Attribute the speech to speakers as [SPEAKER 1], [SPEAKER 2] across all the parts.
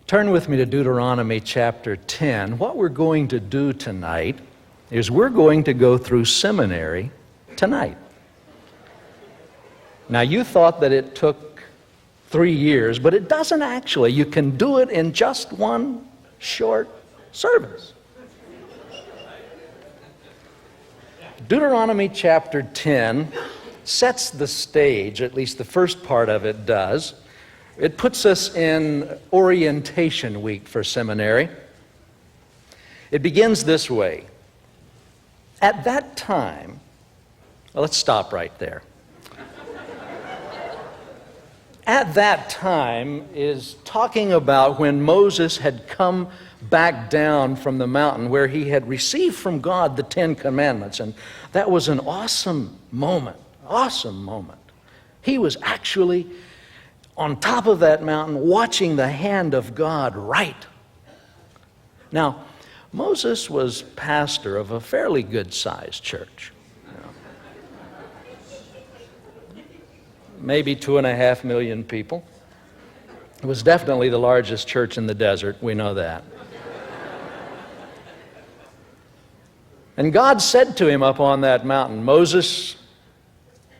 [SPEAKER 1] Turn with me to Deuteronomy chapter 10. What we're going to do tonight is we're going to go through seminary tonight. Now, you thought that it took 3 years, but it doesn't actually. You can do it in just one short service. Deuteronomy chapter 10 sets the stage, at least the first part of it does. It puts us in orientation week for seminary. It begins this way. At that time, well, let's stop right there. At that time is talking about when Moses had come back down from the mountain where he had received from God the 10 Commandments. And that was an awesome moment, He was actually on top of that mountain watching the hand of God write. Now, Moses was pastor of a fairly good-sized church. Maybe 2.5 million people. It was definitely the largest church in the desert, we know that. And God said to him up on that mountain, Moses,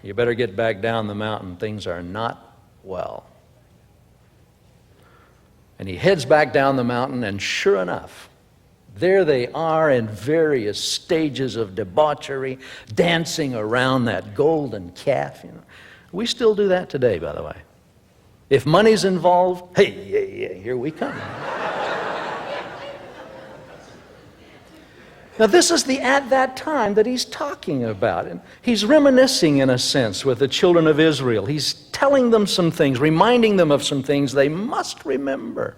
[SPEAKER 1] you better get back down the mountain. Things are not well. And he heads back down the mountain, and sure enough, there they are in various stages of debauchery, dancing around that golden calf. We still do that today, by the way. If money's involved, hey, here we come. Now, this is the at that time that he's talking about. And he's reminiscing, in a sense, with the children of Israel. He's telling them some things, reminding them of some things they must remember.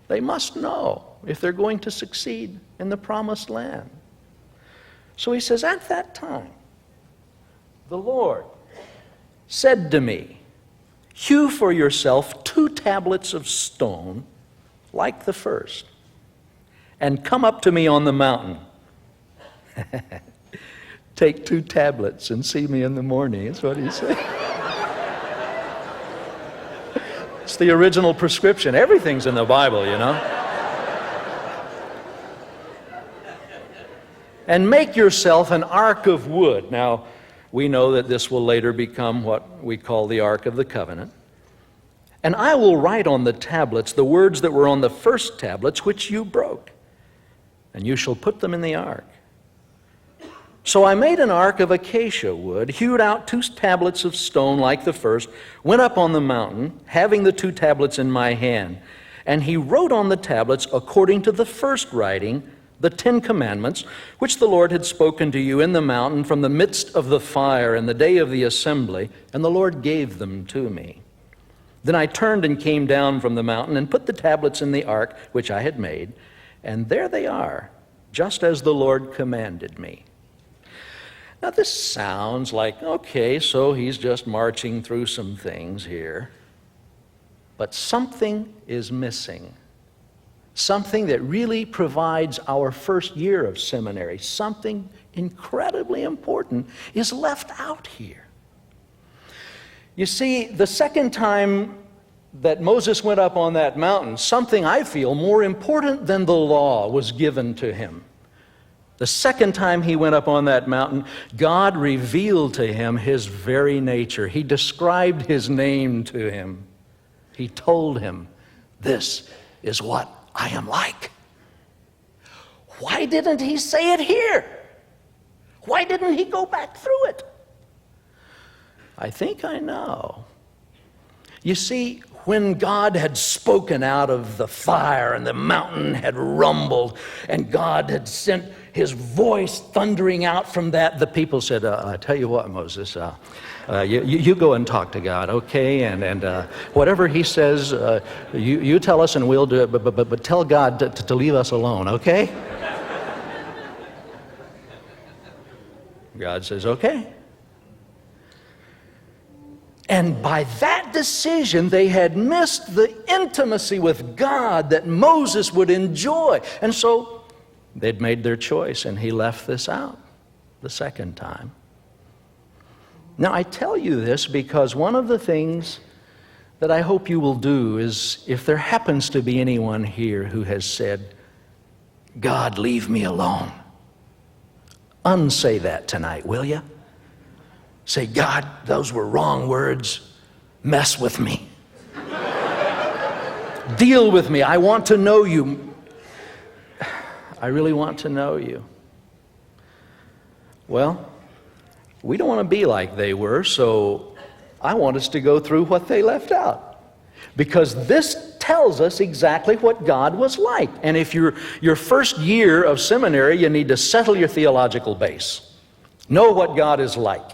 [SPEAKER 1] They must know if they're going to succeed in the promised land. So he says, at that time, the Lord said to me, hew for yourself 2 tablets of stone like the first, and come up to me on the mountain. Take 2 tablets and see me in the morning, is what he said. It's the original prescription. Everything's in the Bible, And make yourself an ark of wood. Now, we know that this will later become what we call the Ark of the Covenant. And I will write on the tablets the words that were on the first tablets which you broke, and you shall put them in the ark. So I made an ark of acacia wood, hewed out 2 tablets of stone like the first, went up on the mountain, having the 2 tablets in my hand. And he wrote on the tablets, according to the first writing, the 10 Commandments, which the Lord had spoken to you in the mountain from the midst of the fire in the day of the assembly, and the Lord gave them to me. Then I turned and came down from the mountain and put the tablets in the ark which I had made, and there they are, just as the Lord commanded me. Now this sounds like, okay, so he's just marching through some things here. But something is missing. Something that really provides our first year of seminary, something incredibly important, is left out here. You see, the second time that Moses went up on that mountain, something I feel more important than the law was given to him. The second time he went up on that mountain, God revealed to him his very nature. He described his name to him. He told him, this is what I am like. Why didn't he say it here? Why didn't he go back through it? I think I know. You see, when God had spoken out of the fire and the mountain had rumbled and God had sent his voice thundering out from that, the people said, I tell you what, Moses, you go and talk to God, okay? And whatever he says, you tell us and we'll do it, but tell God to leave us alone, okay? God says, okay. And by that decision, they had missed the intimacy with God that Moses would enjoy. And so they'd made their choice, and he left this out the second time. Now, I tell you this because one of the things that I hope you will do is, if there happens to be anyone here who has said, God, leave me alone, unsay that tonight, will you? Say, God, those were wrong words. Mess with me. Deal with me. I want to know you. I really want to know you. Well, we don't want to be like they were, so I want us to go through what they left out. Because this tells us exactly what God was like. And if you're your first year of seminary, you need to settle your theological base. Know what God is like.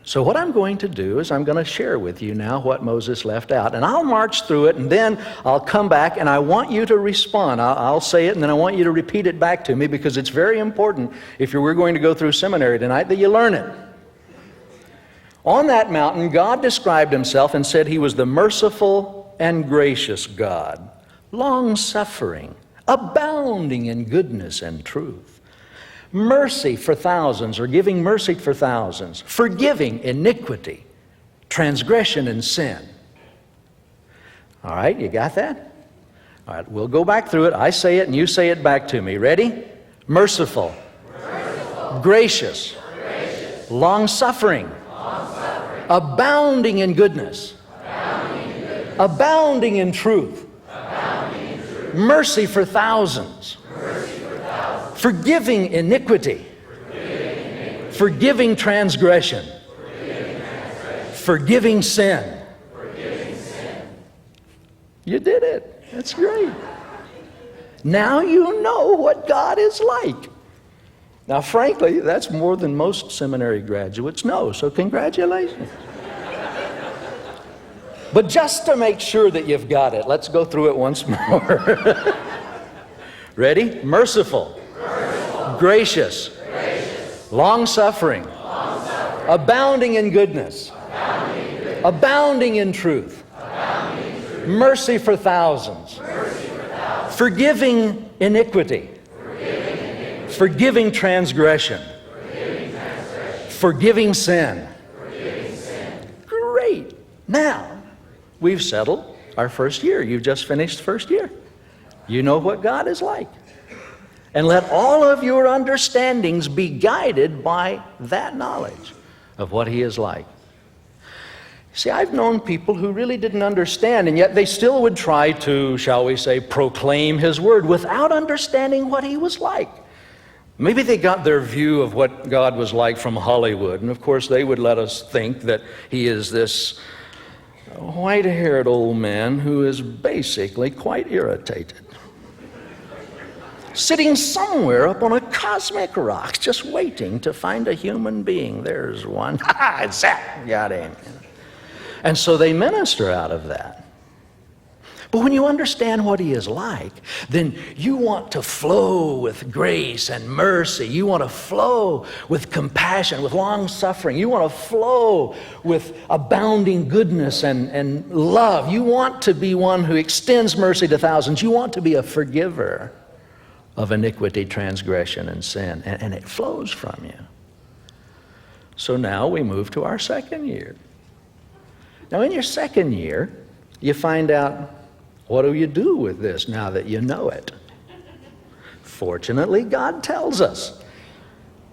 [SPEAKER 1] So what I'm going to do is I'm going to share with you now what Moses left out. And I'll march through it, and then I'll come back, and I want you to respond. I'll say it, and then I want you to repeat it back to me, because it's very important, if we're going to go through seminary tonight, that you learn it. On that mountain, God described himself and said he was the merciful and gracious God, long-suffering, abounding in goodness and truth. Mercy for thousands, or giving mercy for thousands, forgiving iniquity, transgression, and sin. All right, you got that? All right, we'll go back through it. I say it and you say it back to me. Ready? Merciful. Gracious. Long-suffering. Abounding in goodness. Abounding in truth. Mercy for thousands. Forgiving iniquity. Forgiving transgression. Forgiving sin. You did it. That's great. Now you know what God is like. Now, frankly, that's more than most seminary graduates know, so congratulations. But just to make sure that you've got it, let's go through it once more. Ready? Merciful. Gracious. Long-suffering. Abounding in goodness. Abounding in truth. Mercy for thousands. Forgiving iniquity. Forgiving transgression. Forgiving sin. Great. Now, we've settled our first year. You've just finished first year. You know what God is like. And let all of your understandings be guided by that knowledge of what he is like. See, I've known people who really didn't understand, and yet they still would try to, shall we say, proclaim his word without understanding what he was like. Maybe they got their view of what God was like from Hollywood, and of course they would let us think that he is this white-haired old man who is basically quite irritated, sitting somewhere up on a cosmic rock, just waiting to find a human being. There's one. Ha! Zap! Got him. And so they minister out of that. But when you understand what he is like, then you want to flow with grace and mercy. You want to flow with compassion, with long-suffering. You want to flow with abounding goodness and love. You want to be one who extends mercy to thousands. You want to be a forgiver of iniquity, transgression, and sin. And it flows from you. So now we move to our second year. Now in your second year, you find out, what do you do with this now that you know it? Fortunately, God tells us.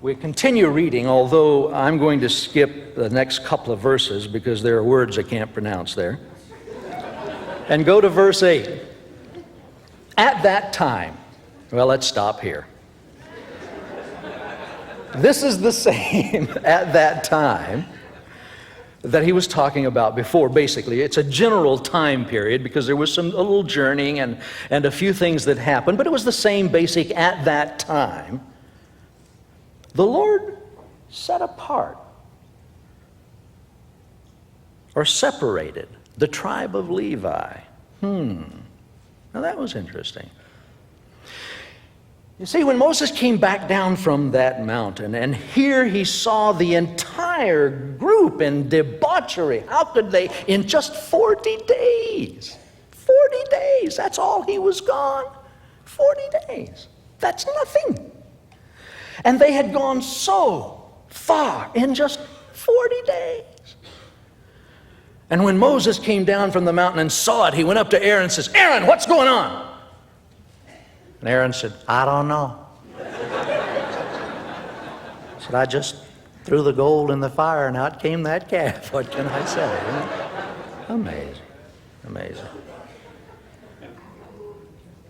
[SPEAKER 1] We continue reading, although I'm going to skip the next couple of verses because there are words I can't pronounce there. And go to verse 8. At that time, well, let's stop here. This is the same at that time that he was talking about before. Basically, it's a general time period because there was a little journeying and a few things that happened, but it was the same basic at that time. The Lord set apart or separated the tribe of Levi. Now that was interesting. You see, when Moses came back down from that mountain, and here he saw the entire group in debauchery. How could they, in just 40 days, 40 days, that's all he was gone. 40 days, that's nothing. And they had gone so far in just 40 days. And when Moses came down from the mountain and saw it, he went up to Aaron and says, Aaron, what's going on? And Aaron said, I don't know. He said, I just threw the gold in the fire and out came that calf. What can I say? Amazing. Amazing.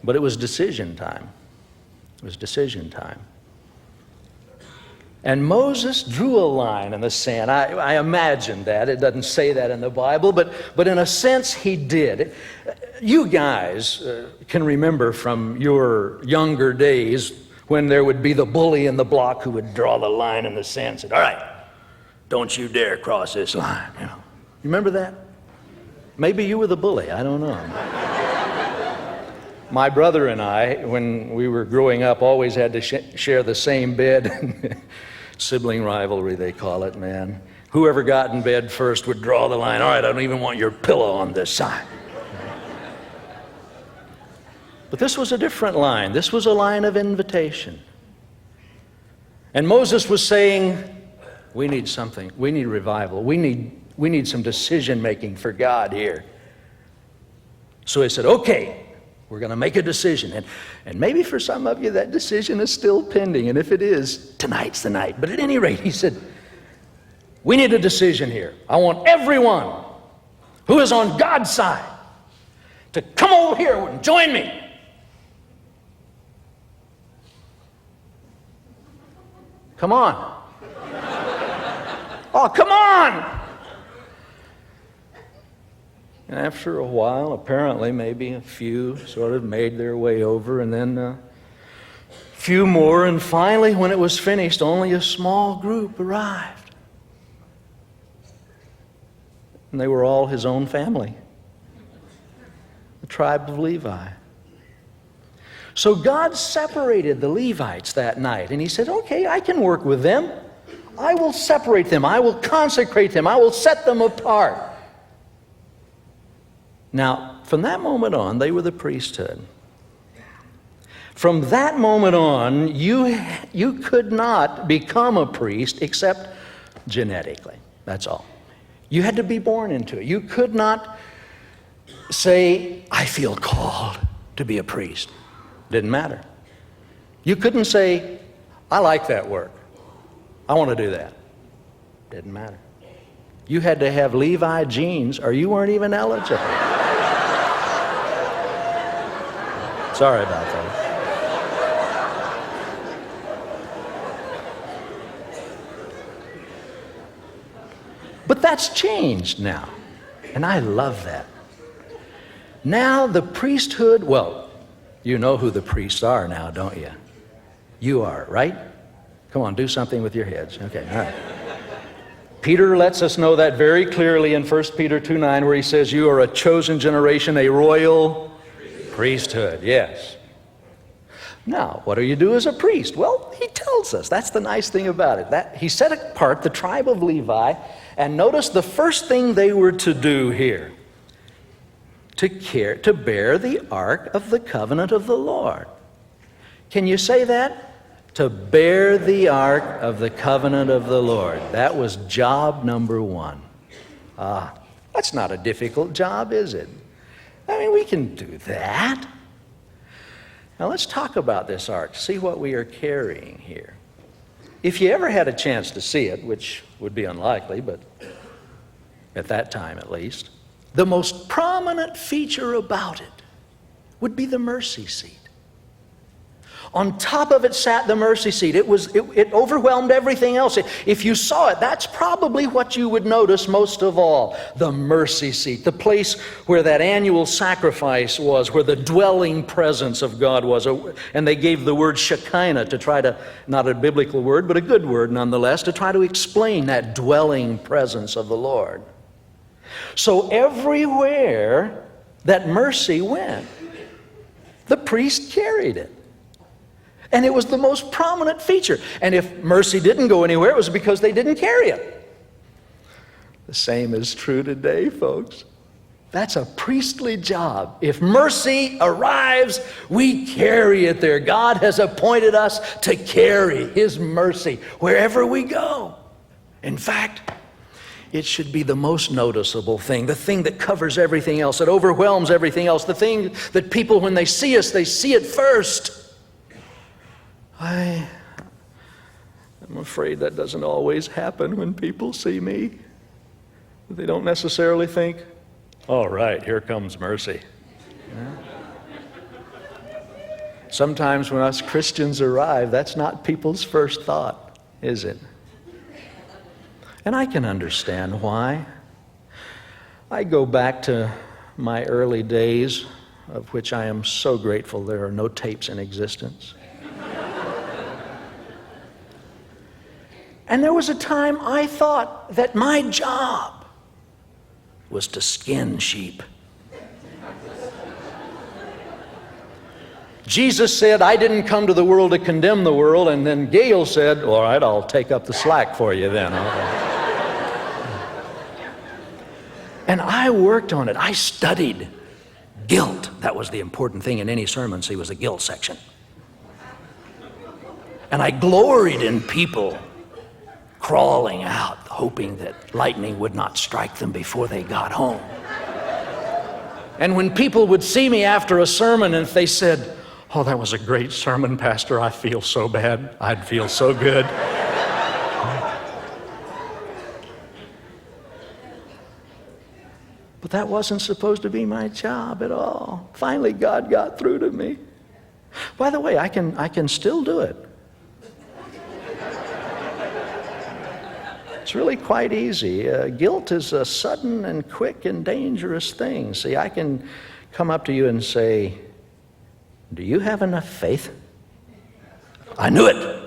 [SPEAKER 1] But it was decision time. It was decision time. And Moses drew a line in the sand. I imagine that. It doesn't say that in the Bible, but in a sense he did. You guys can remember from your younger days when there would be the bully in the block who would draw the line in the sand and said, all right, don't you dare cross this line. You remember that? Maybe you were the bully. I don't know. My brother and I, when we were growing up, always had to share the same bed. Sibling rivalry, they call it, man. Whoever got in bed first would draw the line. All right, I don't even want your pillow on this side. But this was a different line. This was a line of invitation. And Moses was saying, we need something. We need revival. We need some decision making for God here. So he said, okay, we're going to make a decision. And maybe for some of you that decision is still pending. And if it is, tonight's the night. But at any rate, he said, we need a decision here. I want everyone who is on God's side to come over here and join me. Come on. Oh, come on. And after a while, apparently, maybe a few sort of made their way over, and then a few more, and finally, when it was finished, only a small group arrived. And they were all his own family, the tribe of Levi. So God separated the Levites that night, and he said, okay, I can work with them. I will separate them. I will consecrate them. I will set them apart. Now, from that moment on, they were the priesthood. From that moment on, you could not become a priest except genetically. That's all. You had to be born into it. You could not say, I feel called to be a priest. Didn't matter. You couldn't say, I like that work. I want to do that. Didn't matter. You had to have Levi genes or you weren't even eligible. Sorry about that. But that's changed now. And I love that. Now the priesthood, well, you know who the priests are now, don't you? You are, right? Come on, do something with your heads. Okay, all right. Peter lets us know that very clearly in 1 Peter 2:9, where he says, you are a chosen generation, a royal priesthood. Yes. Now, what do you do as a priest? Well, he tells us. That's the nice thing about it. That he set apart the tribe of Levi, and notice the first thing they were to do here, to bear the ark of the covenant of the Lord. Can you say that? To bear the ark of the covenant of the Lord. That was job number one. That's not a difficult job, is it? I mean, we can do that. Now let's talk about this ark, see what we are carrying here. If you ever had a chance to see it, which would be unlikely, but at that time at least, the most prominent feature about it would be the mercy seat. On top of it sat the mercy seat. It overwhelmed everything else. If you saw it, that's probably what you would notice most of all. The mercy seat, the place where that annual sacrifice was, where the dwelling presence of God was. And they gave the word Shekinah to try to, not a biblical word, but a good word nonetheless, to try to explain that dwelling presence of the Lord. So everywhere that mercy went, the priest carried it. And it was the most prominent feature. And if mercy didn't go anywhere, it was because they didn't carry it. The same is true today, folks. That's a priestly job. If mercy arrives, we carry it there. God has appointed us to carry His mercy wherever we go. In fact, it should be the most noticeable thing, the thing that covers everything else, that overwhelms everything else, the thing that people, when they see us, they see it first. I'm afraid that doesn't always happen when people see me. They don't necessarily think, all right, here comes mercy. Yeah. Sometimes when us Christians arrive, that's not people's first thought, is it? And I can understand why. I go back to my early days, of which I am so grateful there are no tapes in existence. And there was a time I thought that my job was to skin sheep. Jesus said, I didn't come to the world to condemn the world, and then Gayle said, all right, I'll take up the slack for you then. And I worked on it. I studied guilt. That was the important thing in any sermon, see, was a guilt section. And I gloried in people crawling out, hoping that lightning would not strike them before they got home. And when people would see me after a sermon, and if they said, oh, that was a great sermon, Pastor, I feel so bad, I'd feel so good. But that wasn't supposed to be my job at all. Finally, God got through to me. By the way, I can still do it. It's really quite easy. Guilt is a sudden and quick and dangerous thing. See, I can come up to you and say, do you have enough faith? I knew it.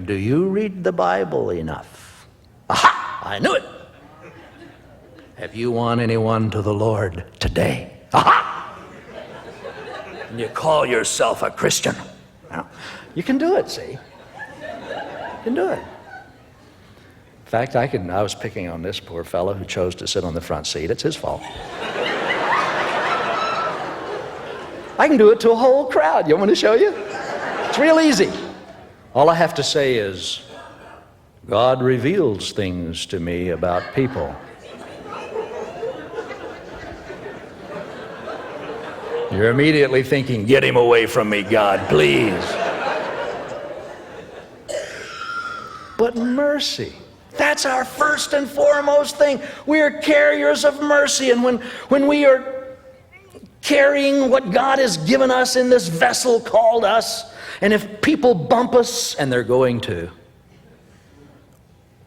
[SPEAKER 1] Do you read the Bible enough? Aha! I knew it. Have you won anyone to the Lord today? Aha! And you call yourself a Christian. You can do it, see? You can do it. In fact, I was picking on this poor fellow who chose to sit on the front seat. It's his fault. I can do it to a whole crowd. You want me to show you? It's real easy. All I have to say is, God reveals things to me about people. You're immediately thinking, get him away from me, God, please. But mercy, that's our first and foremost thing. We are carriers of mercy, and when we are carrying what God has given us in this vessel called us, and if people bump us, and they're going to,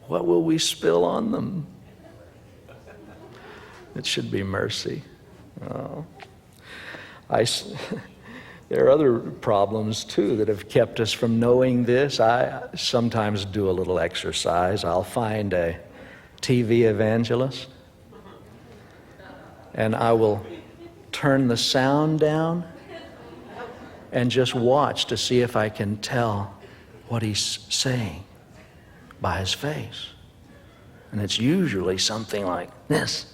[SPEAKER 1] what will we spill on them? It should be mercy. Oh. There are other problems too that have kept us from knowing this. I sometimes do a little exercise. I'll find a TV evangelist, and I will turn the sound down and just watch to see if I can tell what he's saying by his face. And it's usually something like this.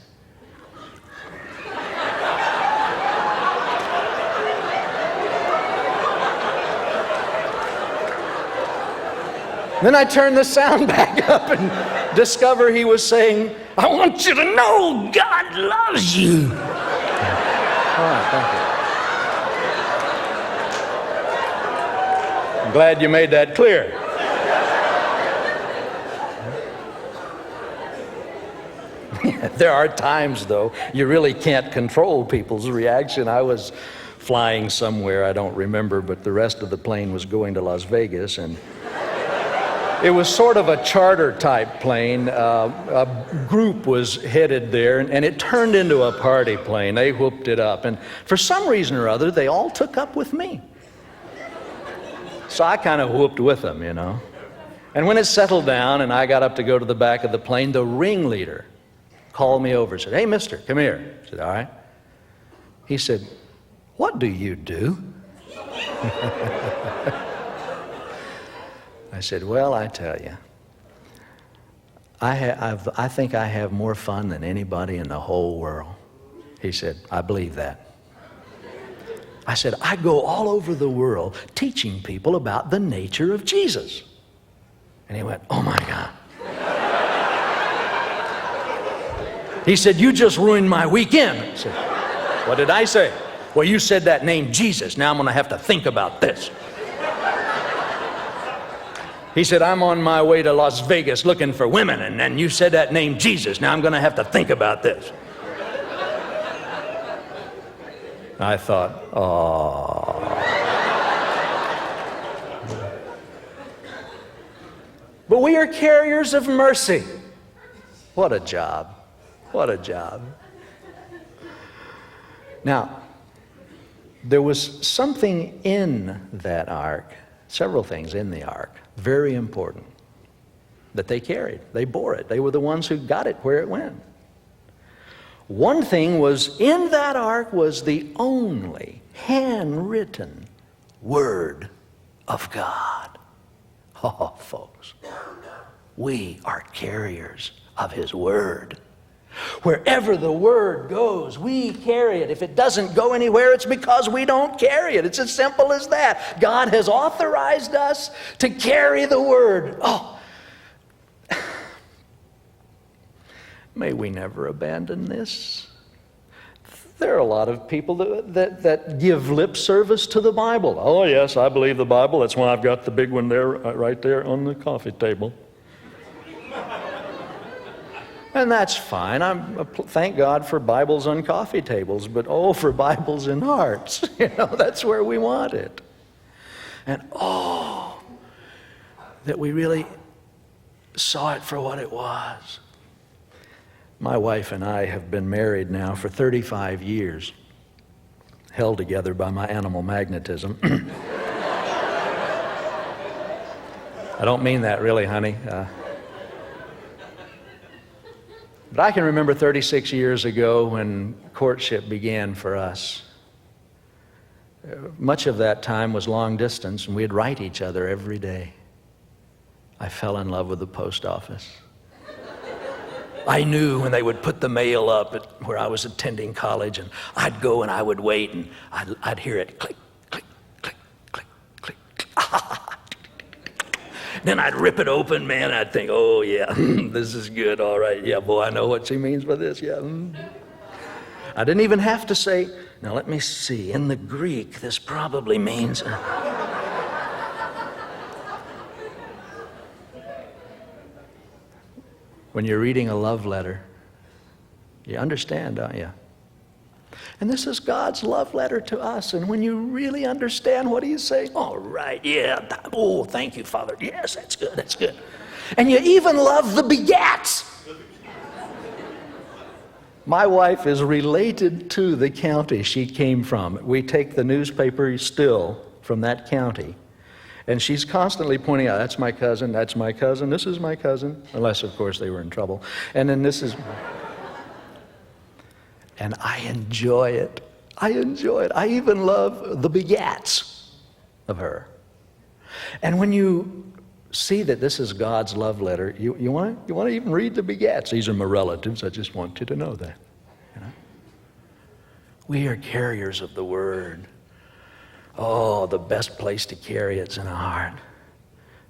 [SPEAKER 1] Then I turn the sound back up and discover he was saying, I want you to know God loves you. All right, thank you. I'm glad you made that clear. There are times, though, you really can't control people's reaction. I was flying somewhere, I don't remember, but the rest of the plane was going to Las Vegas, and it was sort of a charter type plane. A group was headed there, and it turned into a party plane. They whooped it up, and for some reason or other, they all took up with me. So I kind of whooped with them, you know. And when it settled down and I got up to go to the back of the plane, the ringleader called me over and said, hey, mister, come here. I said, all right. He said, what do you do? I said, well, I tell you, I think I have more fun than anybody in the whole world. He said, I believe that. I said, I go all over the world teaching people about the nature of Jesus. And he went, oh my God. He said, you just ruined my weekend. I said, what did I say? Well, you said that name Jesus. Now I'm going to have to think about this. He said, I'm on my way to Las Vegas looking for women, and then you said that name Jesus. Now I'm going to have to think about this. I thought, oh. But we are carriers of mercy. What a job. What a job. Now, there was something in that ark, several things in the ark, very important, that they carried. They bore it. They were the ones who got it where it went. One thing was, in that ark was the only handwritten Word of God. Oh, folks, we are carriers of His Word. Wherever the Word goes, we carry it. If it doesn't go anywhere, it's because we don't carry it. It's as simple as that. God has authorized us to carry the Word. Oh, may we never abandon this. There are a lot of people that give lip service to the Bible. Oh, yes, I believe the Bible. That's why I've got the big one there, right there on the coffee table. And that's fine. Thank God for Bibles on coffee tables, but oh, for Bibles in hearts. That's where we want it. And oh, that we really saw it for what it was. My wife and I have been married now for 35 years, held together by my animal magnetism. I don't mean that really, honey. But I can remember 36 years ago when courtship began for us. Much of that time was long distance, and we'd write each other every day. I fell in love with the post office. I knew when they would put the mail up at where I was attending college, and I'd go and I would wait, and I'd hear it click, click, click, click, click, click. Then I'd rip it open, man, and I'd think, oh, yeah, this is good, all right. Yeah, boy, I know what she means by this, yeah. I didn't even have to say, now let me see, in the Greek, this probably means... When you're reading a love letter, you understand, don't you? And this is God's love letter to us. And when you really understand what He's saying, all right, yeah, oh, thank you, Father. Yes, that's good, that's good. And you even love the begats. My wife is related to the county she came from. We take the newspaper still from that county. And she's constantly pointing out, that's my cousin, this is my cousin. Unless, of course, they were in trouble. And then this is... And I enjoy it. I enjoy it. I even love the begats of her. And when you see that this is God's love letter, you want to even read the begats. These are my relatives. I just want you to know that. We are carriers of the Word. Oh, the best place to carry it's in our heart.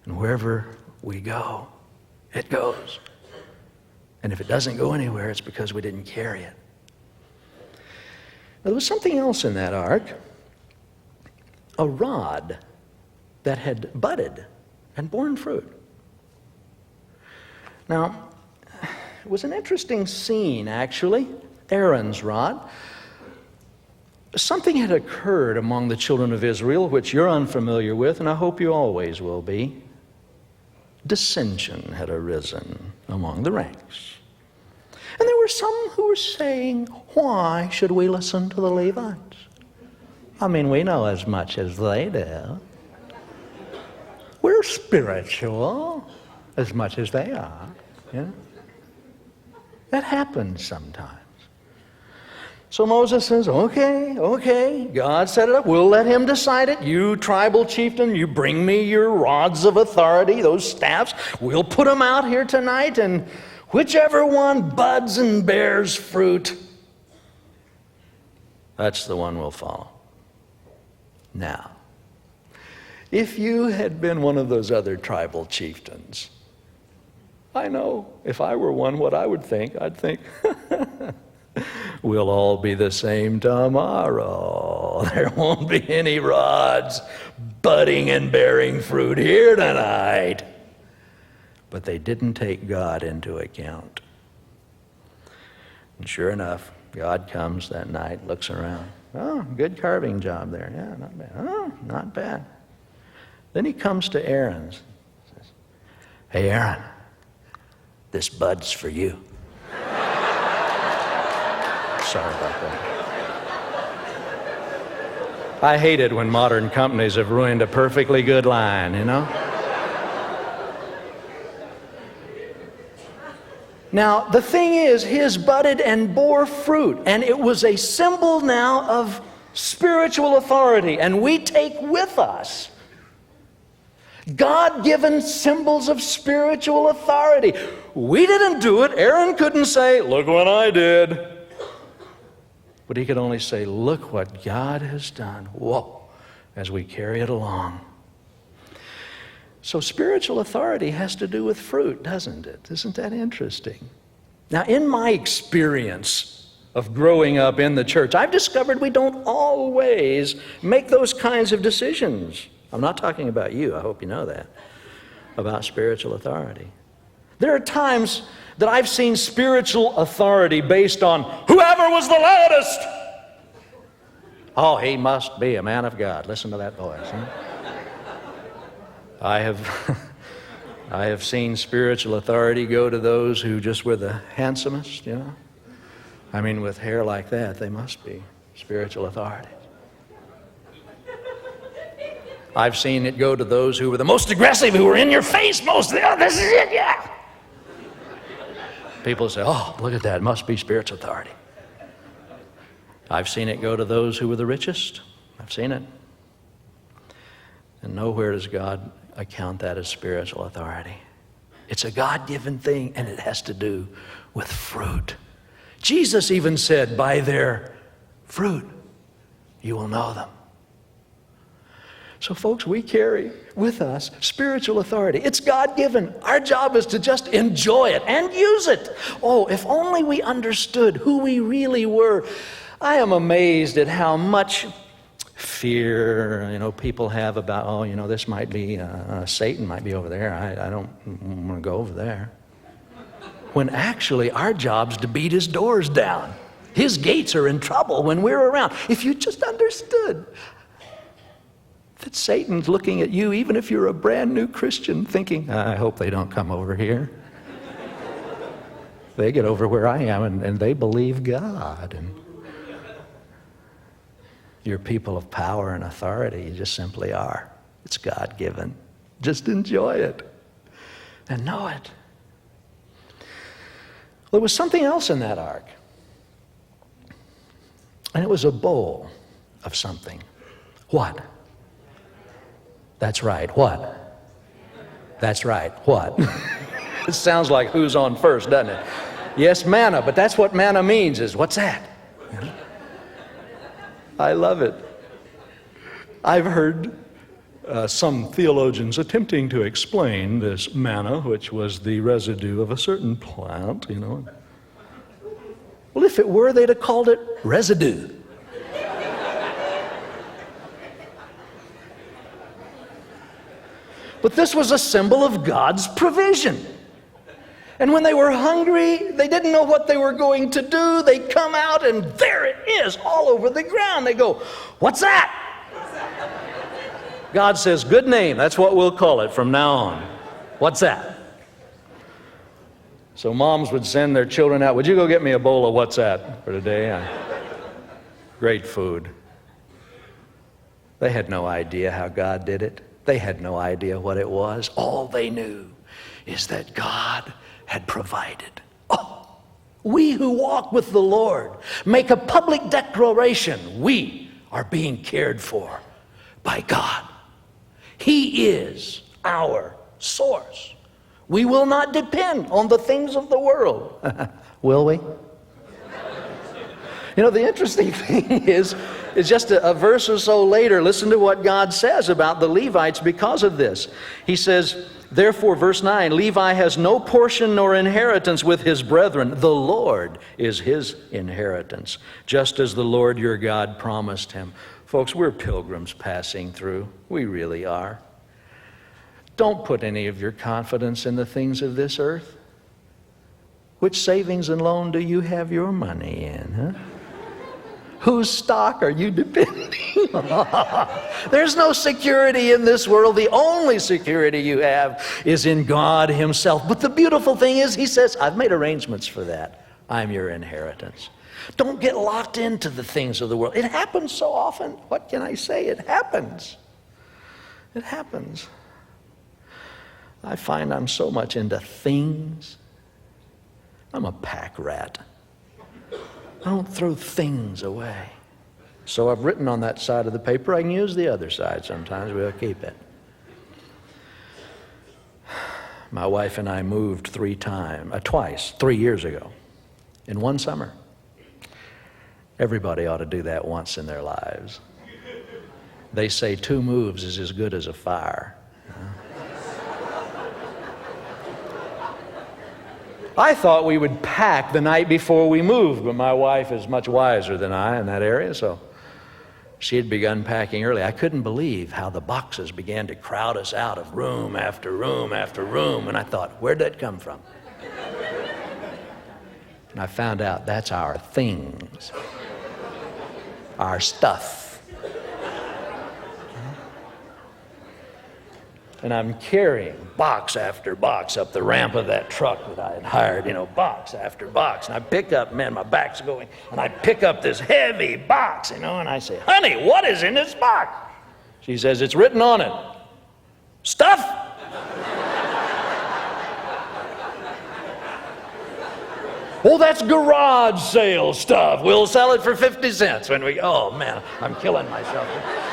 [SPEAKER 1] And wherever we go, it goes. And if it doesn't go anywhere, it's because we didn't carry it. Now, there was something else in that ark, a rod that had budded and borne fruit. Now, it was an interesting scene, actually, Aaron's rod. Something had occurred among the children of Israel, which you're unfamiliar with, and I hope you always will be. Dissension had arisen among the ranks. And there were some who were saying, why should we listen to the Levites? I mean, we know as much as they do. We're spiritual as much as they are. That happens sometimes. So Moses says, okay, God set it up. We'll let him decide it. You tribal chieftain, you bring me your rods of authority, those staffs. We'll put them out here tonight, and whichever one buds and bears fruit, that's the one we'll follow. Now, if you had been one of those other tribal chieftains, I know if I were one, what I would think, I'd think, We'll all be the same tomorrow. There won't be any rods budding and bearing fruit here tonight. But they didn't take God into account. And sure enough, God comes that night, looks around. Oh, good carving job there. Yeah, not bad. Oh, not bad. Then he comes to Aaron and says, "Hey, Aaron, this bud's for you." Sorry about that. I hate it when modern companies have ruined a perfectly good line, you know? Now, the thing is, his budded and bore fruit, and it was a symbol now of spiritual authority, and we take with us God-given symbols of spiritual authority. We didn't do it. Aaron couldn't say, "Look what I did." But he could only say, "Look what God has done." Whoa, as we carry it along. So spiritual authority has to do with fruit, doesn't it? Isn't that interesting? Now, in my experience of growing up in the church, I've discovered we don't always make those kinds of decisions. I'm not talking about you, I hope you know that, about spiritual authority. There are times that I've seen spiritual authority based on whoever was the loudest. Oh, he must be a man of God. Listen to that voice. Huh? I have seen spiritual authority go to those who just were the handsomest, you know. I mean, with hair like that, they must be spiritual authority. I've seen it go to those who were the most aggressive, who were in your face most. Oh, this is it, yeah. People say, "Oh, look at that, it must be spiritual authority." I've seen it go to those who were the richest. I've seen it. And nowhere does God account that as spiritual authority. It's a God-given thing, and it has to do with fruit. Jesus even said, "By their fruit you will know them." So folks, we carry with us spiritual authority. It's God-given. Our job is to just enjoy it and use it. Oh, if only we understood who we really were. I am amazed at how much fear, people have about, this might be, Satan might be over there. I don't want to go over there. When actually our job's to beat his doors down. His gates are in trouble when we're around. If you just understood that Satan's looking at you, even if you're a brand new Christian, thinking, "I hope they don't come over here." They get over where I am and they believe God. And you're people of power and authority. You just simply are. It's God-given. Just enjoy it and know it. Well, there was something else in that ark. And it was a bowl of something. What? That's right. What? That's right. What? It sounds like who's on first, doesn't it? Yes, manna, but that's what manna means is, what's that? I love it. I've heard some theologians attempting to explain this manna, which was the residue of a certain plant, Well, if it were, they'd have called it residue. But this was a symbol of God's provision. And when they were hungry, they didn't know what they were going to do. They come out and there it is all over the ground. They go, "What's that?" God says, "Good name. That's what we'll call it from now on. What's that?" So moms would send their children out, "Would you go get me a bowl of what's that for today?" Great food. They had no idea how God did it. They had no idea what it was. All they knew is that God had provided. Oh, we who walk with the Lord make a public declaration. We are being cared for by God. He is our source. We will not depend on the things of the world. Will we? You know, the interesting thing is just a verse or so later, listen to what God says about the Levites because of this. He says, therefore, verse 9, Levi has no portion nor inheritance with his brethren. The Lord is his inheritance, just as the Lord your God promised him. Folks, we're pilgrims passing through. We really are. Don't put any of your confidence in the things of this earth. Which savings and loan do you have your money in, huh? Whose stock are you depending on? There's no security in this world. The only security you have is in God himself. But the beautiful thing is, he says, I've made arrangements for that. I'm your inheritance. Don't get locked into the things of the world. It happens so often. What can I say? It happens. It happens. I find I'm so much into things. I'm a pack rat. I don't throw things away. So I've written on that side of the paper. I can use the other side sometimes. We'll keep it. My wife and I moved twice, 3 years ago, in one summer. Everybody ought to do that once in their lives. They say 2 moves is as good as a fire. I thought we would pack the night before we moved, but my wife is much wiser than I in that area, so she had begun packing early. I couldn't believe how the boxes began to crowd us out of room after room after room, and I thought, where'd that come from? And I found out that's our things, our stuff. And I'm carrying box after box up the ramp of that truck that I had hired, box after box. And I pick up, my back's going, and I pick up this heavy box, and I say, honey, what is in this box? She says, it's written on it, stuff. Oh, that's garage sale stuff. We'll sell it for 50 cents when oh man, I'm killing myself.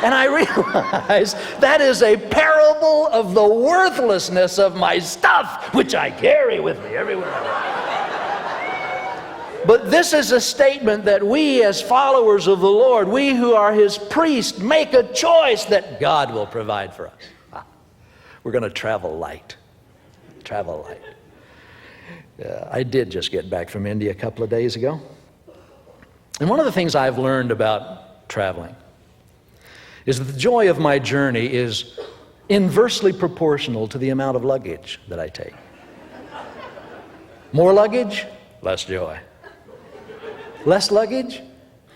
[SPEAKER 1] And I realize that is a parable of the worthlessness of my stuff, which I carry with me everywhere I go. But this is a statement that we as followers of the Lord, we who are his priests, make a choice that God will provide for us. We're going to travel light. Travel light. I did just get back from India a couple of days ago. And one of the things I've learned about traveling is that the joy of my journey is inversely proportional to the amount of luggage that I take. More luggage, less joy. Less luggage,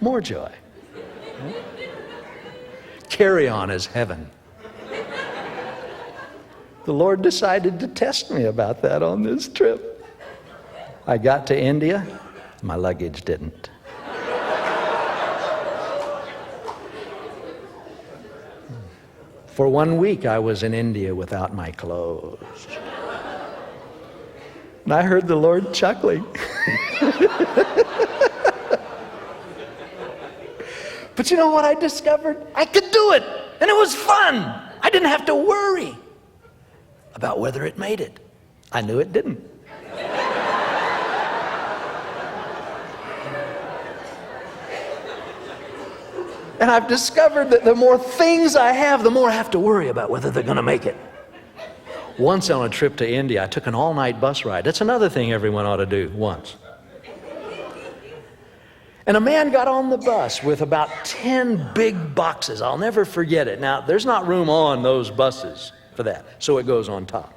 [SPEAKER 1] more joy. Carry-on is heaven. The Lord decided to test me about that on this trip. I got to India, my luggage didn't. For 1 week I was in India without my clothes. And I heard the Lord chuckling. But you know what I discovered? I could do it, and it was fun. I didn't have to worry about whether it made it. I knew it didn't. And I've discovered that the more things I have, the more I have to worry about whether they're going to make it. Once on a trip to India, I took an all-night bus ride. That's another thing everyone ought to do once. And a man got on the bus with about 10 big boxes. I'll never forget it. Now, there's not room on those buses for that, so it goes on top.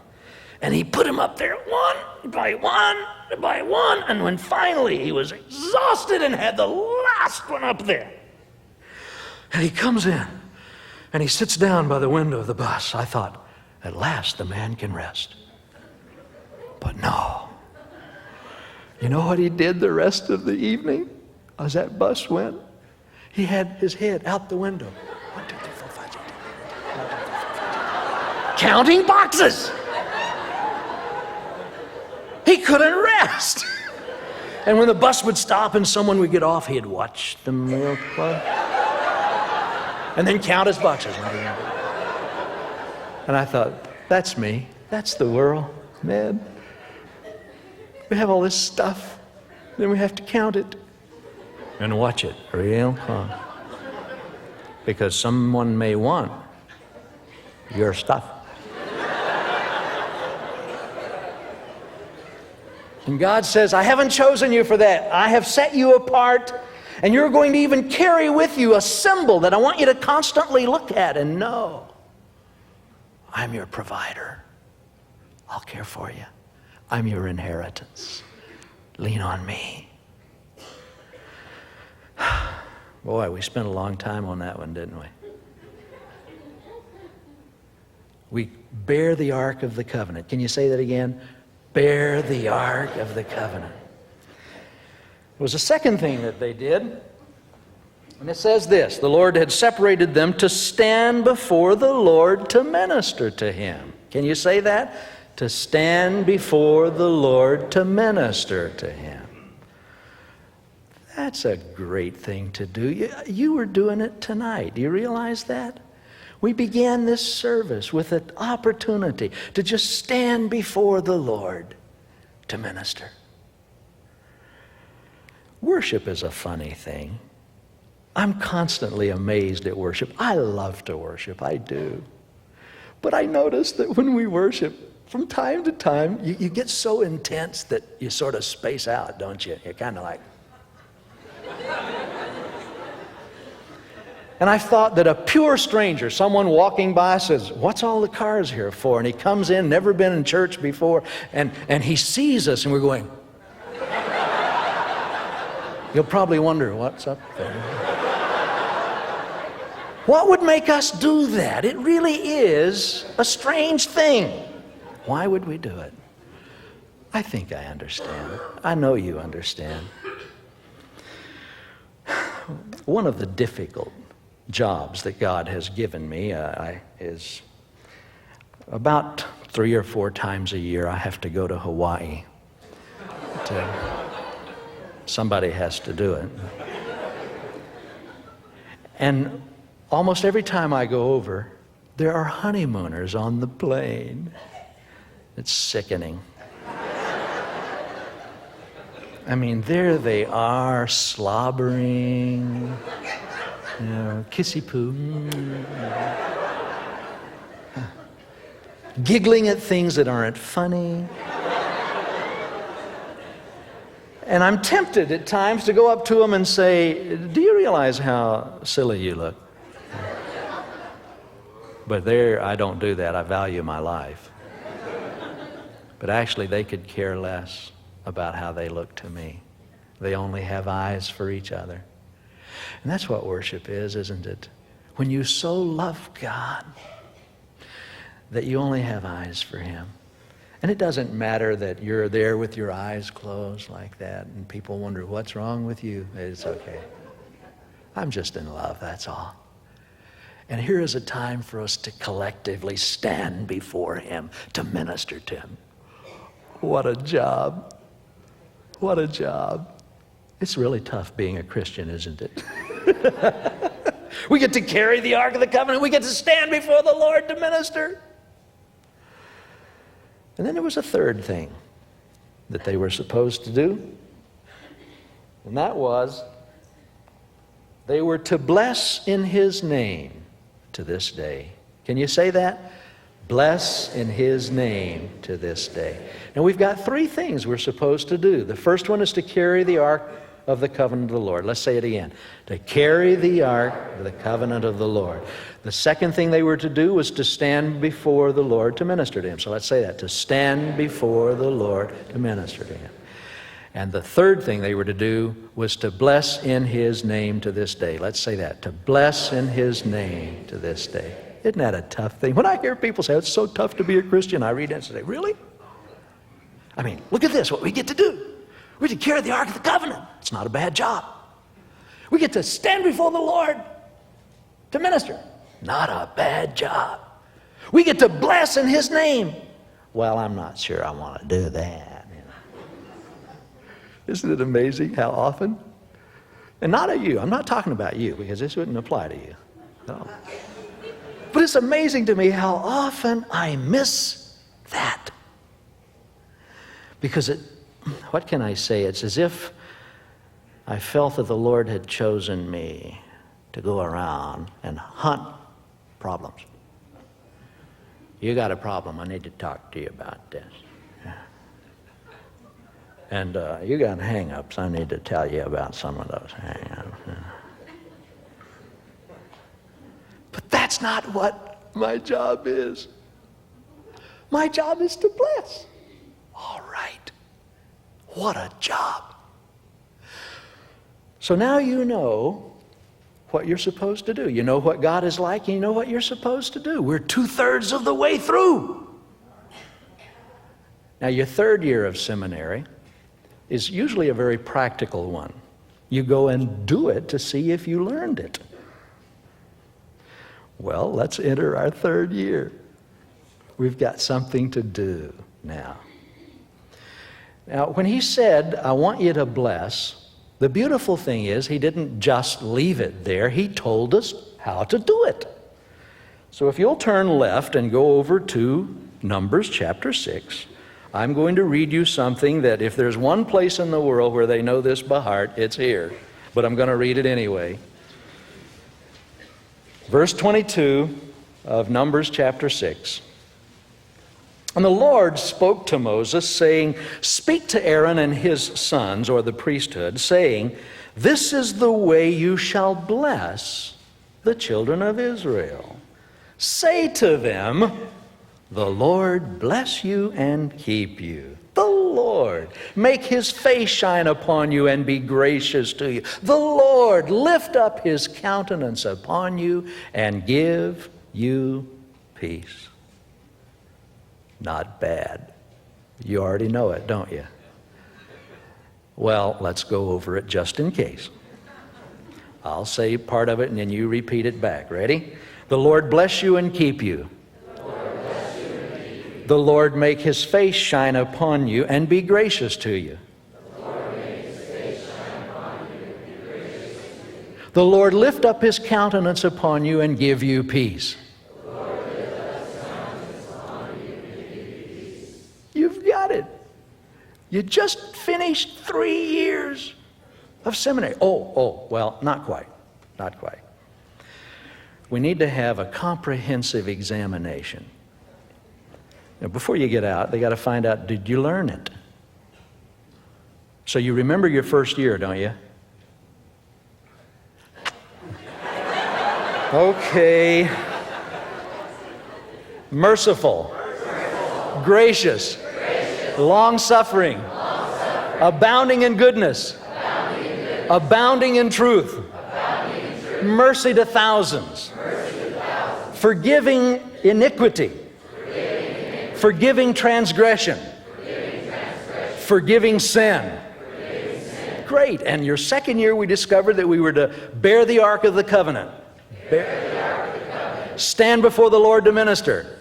[SPEAKER 1] And he put them up there one by one by one, and when finally he was exhausted and had the last one up there, and he comes in, and he sits down by the window of the bus. I thought, at last the man can rest. But no. You know what he did the rest of the evening as that bus went? He had his head out the window. 1, 2, 3, 4, 5, 6, 7, 8. Counting boxes. He couldn't rest. And when the bus would stop and someone would get off, he'd watch them real close. And then count his boxes. And I thought, that's me. That's the world, man. We have all this stuff, then we have to count it. and watch it real close. Because someone may want your stuff. And God says, I haven't chosen you for that. I have set you apart, and you're going to even carry with you a symbol that I want you to constantly look at and know. I'm your provider. I'll care for you. I'm your inheritance. Lean on me. Boy, we spent a long time on that one, didn't we? We bear the Ark of the Covenant. Can you say that again? Bear the Ark of the Covenant. There was a second thing that they did. And it says this: the Lord had separated them to stand before the Lord to minister to Him. Can you say that? To stand before the Lord to minister to Him. That's a great thing to do. You were doing it tonight. Do you realize that? We began this service with an opportunity to just stand before the Lord to minister. Worship is a funny thing. I'm constantly amazed at worship. I love to worship, I do. But I notice that when we worship, from time to time, you get so intense that you sort of space out, don't you? You're kind of like... And I thought that a pure stranger, someone walking by, says, what's all the cars here for? And he comes in, never been in church before, and he sees us and we're going... You'll probably wonder, what's up there? What would make us do that? It really is a strange thing. Why would we do it? I think I understand. I know you understand. One of the difficult jobs that God has given me is about 3 or 4 times a year I have to go to Hawaii. Somebody has to do it. And almost every time I go over, there are honeymooners on the plane. It's sickening. I mean, there they are, slobbering, kissy poo, giggling at things that aren't funny. And I'm tempted at times to go up to them and say, do you realize how silly you look? But there, I don't do that. I value my life. But actually, they could care less about how they look to me. They only have eyes for each other. And that's what worship is, isn't it? When you so love God that you only have eyes for Him. And it doesn't matter that you're there with your eyes closed like that and people wonder, what's wrong with you? It's okay. I'm just in love, that's all. And here is a time for us to collectively stand before Him to minister to Him. What a job. What a job. It's really tough being a Christian, isn't it? We get to carry the Ark of the Covenant. We get to stand before the Lord to minister. And then there was a third thing that they were supposed to do. And that was, they were to bless in His name to this day. Can you say that? Bless in His name to this day. Now we've got 3 things we're supposed to do. The first one is to carry the Ark of the Covenant of the Lord. Let's say it again. To carry the Ark of the Covenant of the Lord. The second thing they were to do was to stand before the Lord to minister to Him. So let's say that. To stand before the Lord to minister to Him. And the third thing they were to do was to bless in His name to this day. Let's say that. To bless in His name to this day. Isn't that a tough thing? When I hear people say, it's so tough to be a Christian, I read it and say, really? I mean, look at this, what we get to do. We get to carry the Ark of the Covenant. It's not a bad job. We get to stand before the Lord to minister. Not a bad job. We get to bless in His name. Well, I'm not sure I want to do that. Isn't it amazing how often? And not at you. I'm not talking about you because this wouldn't apply to you. No. But it's amazing to me how often I miss that. Because what can I say? It's as if I felt that the Lord had chosen me to go around and hunt problems. You got a problem, I need to talk to you about this. And you got hang-ups, I need to tell you about some of those hang-ups. But that's not what my job is. My job is to bless. All right. What a job. So now you know what you're supposed to do. You know what God is like, and you know what you're supposed to do. We're 2/3 of the way through. Now, your third year of seminary is usually a very practical one. You go and do it to see if you learned it. Well, let's enter our third year. We've got something to do now. Now, when he said, I want you to bless, the beautiful thing is he didn't just leave it there. He told us how to do it. So if you'll turn left and go over to Numbers chapter 6, I'm going to read you something that if there's one place in the world where they know this by heart, it's here. But I'm going to read it anyway. Verse 22 of Numbers chapter 6. And the Lord spoke to Moses, saying, speak to Aaron and his sons, or the priesthood, saying, this is the way you shall bless the children of Israel. Say to them, the Lord bless you and keep you. The Lord make his face shine upon you and be gracious to you. The Lord lift up his countenance upon you and give you peace. Not bad. You already know it, don't you? Well, let's go over it just in case. I'll say part of it and then you repeat it back. Ready? The Lord bless you and keep you. The Lord make his face shine upon you and be gracious to you. The Lord lift up his countenance upon you and give you peace. You've got it. You just finished 3 years of seminary. Well, not quite. Not quite. We need to have a comprehensive examination. Now, before you get out, they got to find out, did you learn it? So you remember your first year, don't you? Okay. Merciful. Gracious. Long-suffering. Abounding in goodness. Abounding in truth. Mercy to thousands. Forgiving iniquity. Forgiving transgression. Forgiving sin. Great. And your second year, we discovered that we were to bear the Ark of the Covenant. Stand before the Lord to minister.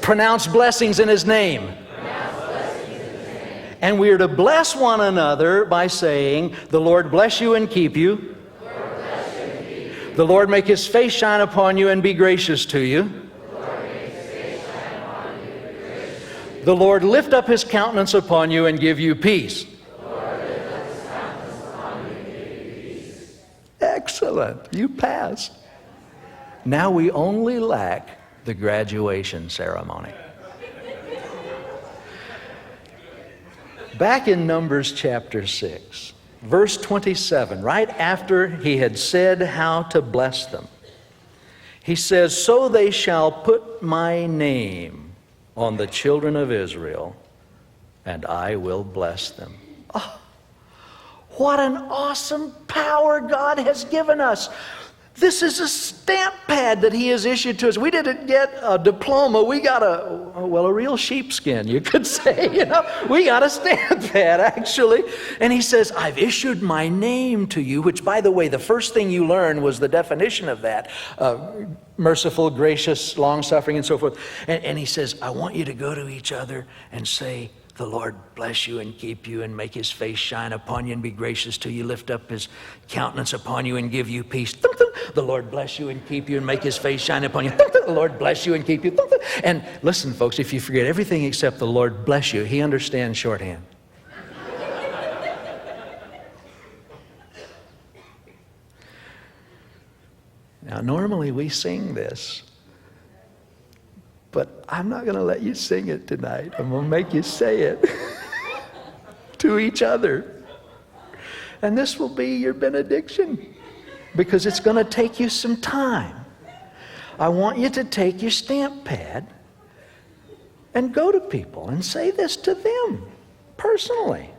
[SPEAKER 1] Pronounce blessings in his name. And we are to bless one another by saying, the Lord bless you and keep you. The Lord make his face shine upon you and be gracious to you. The Lord lift up his countenance upon you and give you peace. Excellent. You passed. Now we only lack the graduation ceremony. Back in Numbers chapter 6, verse 27, right after he had said how to bless them, he says, so they shall put my name on the children of Israel, and I will bless them. Oh, what an awesome power God has given us. This is a stamp pad that he has issued to us. We didn't get a diploma. We got a real sheepskin, you could say. We got a stamp pad, actually. And he says, I've issued my name to you, which, by the way, the first thing you learned was the definition of that. Merciful, gracious, long-suffering, and so forth. And he says, I want you to go to each other and say, the Lord bless you and keep you and make his face shine upon you and be gracious to you, lift up his countenance upon you and give you peace. The Lord bless you and keep you and make his face shine upon you. The Lord bless you and keep you. And listen, folks, if you forget everything except the Lord bless you, he understands shorthand. Now, normally we sing this, but I'm not going to let you sing it tonight. I'm going to make you say it to each other. And this will be your benediction, because it's going to take you some time. I want you to take your stamp pad and go to people and say this to them personally.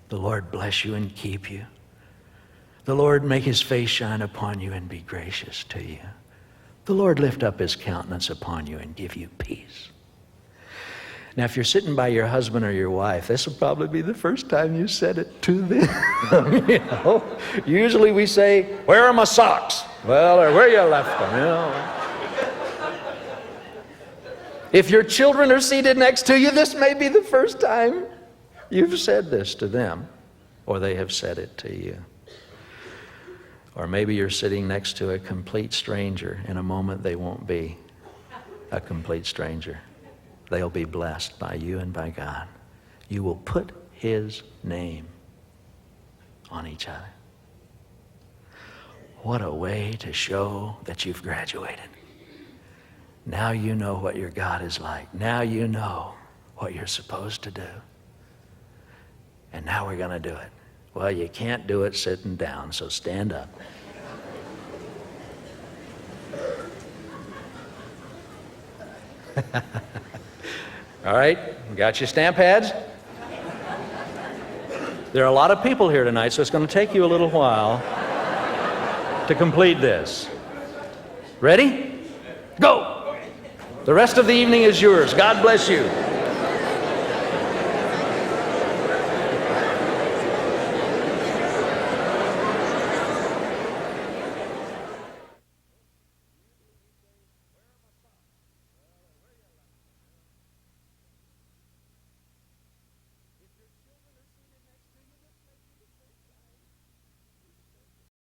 [SPEAKER 1] The Lord bless you and keep you. The Lord make his face shine upon you and be gracious to you. The Lord lift up his countenance upon you and give you peace. Now, if you're sitting by your husband or your wife, this will probably be the first time you said it to them. You know? Usually we say, where are my socks? Well, or where you left them, you know. If your children are seated next to you, this may be the first time you've said this to them, or they have said it to you. Or maybe you're sitting next to a complete stranger. In a moment, they won't be a complete stranger. They'll be blessed by you and by God. You will put his name on each other. What a way to show that you've graduated. Now you know what your God is like. Now you know what you're supposed to do. And now we're going to do it. Well, you can't do it sitting down, so stand up. All right, got your stamp pads? There are a lot of people here tonight, so it's going to take you a little while to complete this. Ready? Go! The rest of the evening is yours. God bless you.